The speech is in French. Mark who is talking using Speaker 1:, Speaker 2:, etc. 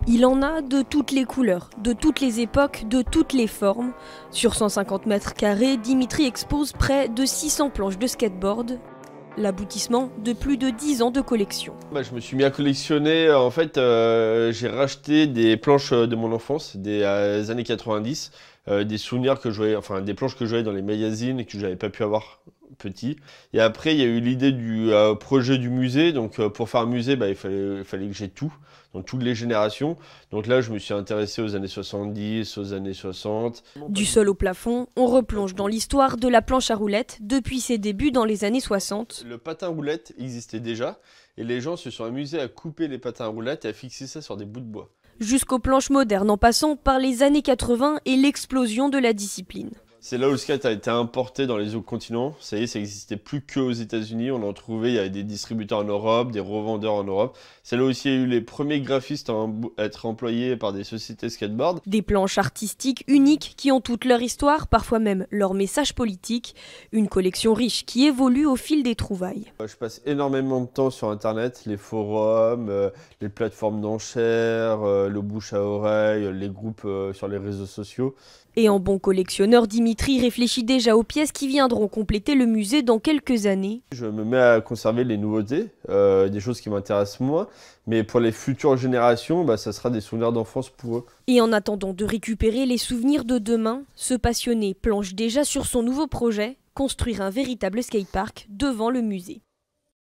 Speaker 1: Il en a de toutes les couleurs, de toutes les époques, de toutes les formes. Sur 150 mètres carrés, Dimitri expose près de 600 planches de skateboard, l'aboutissement de plus de 10 ans de collection.
Speaker 2: Je me suis mis à collectionner, en fait, j'ai racheté des planches de mon enfance, des années 90, des souvenirs que je voyais, enfin des planches que je voyais dans les magazines et que j'avais pas pu avoir petit. Et après, il y a eu l'idée du projet du musée. Donc, pour faire un musée, il fallait que j'ai tout, donc toutes les générations. Donc là, je me suis intéressé aux années 70, aux années 60.
Speaker 1: Du sol au plafond, on replonge dans l'histoire de la planche à roulettes depuis ses débuts dans les années 60.
Speaker 2: Le patin roulette existait déjà et les gens se sont amusés à couper les patins à roulettes et à fixer ça sur des bouts de bois.
Speaker 1: Jusqu'aux planches modernes en passant par les années 80 et l'explosion de la discipline.
Speaker 2: C'est là où le skate a été importé dans les autres continents. Ça y est, ça n'existait plus qu'aux États-Unis. On en trouvait, il y avait des distributeurs en Europe, des revendeurs en Europe. C'est là aussi il y a eu les premiers graphistes à être employés par des sociétés skateboard.
Speaker 1: Des planches artistiques uniques qui ont toute leur histoire, parfois même leur message politique. Une collection riche qui évolue au fil des trouvailles.
Speaker 2: Je passe énormément de temps sur Internet, les forums, les plateformes d'enchères, le bouche à oreille, les groupes sur les réseaux sociaux.
Speaker 1: Et en bon collectionneur, Dimitri réfléchit déjà aux pièces qui viendront compléter le musée dans quelques années.
Speaker 2: Je me mets à conserver les nouveautés, des choses qui m'intéressent moins, mais pour les futures générations, ça sera des souvenirs d'enfance pour eux.
Speaker 1: Et en attendant de récupérer les souvenirs de demain, ce passionné planche déjà sur son nouveau projet, construire un véritable skatepark devant le musée.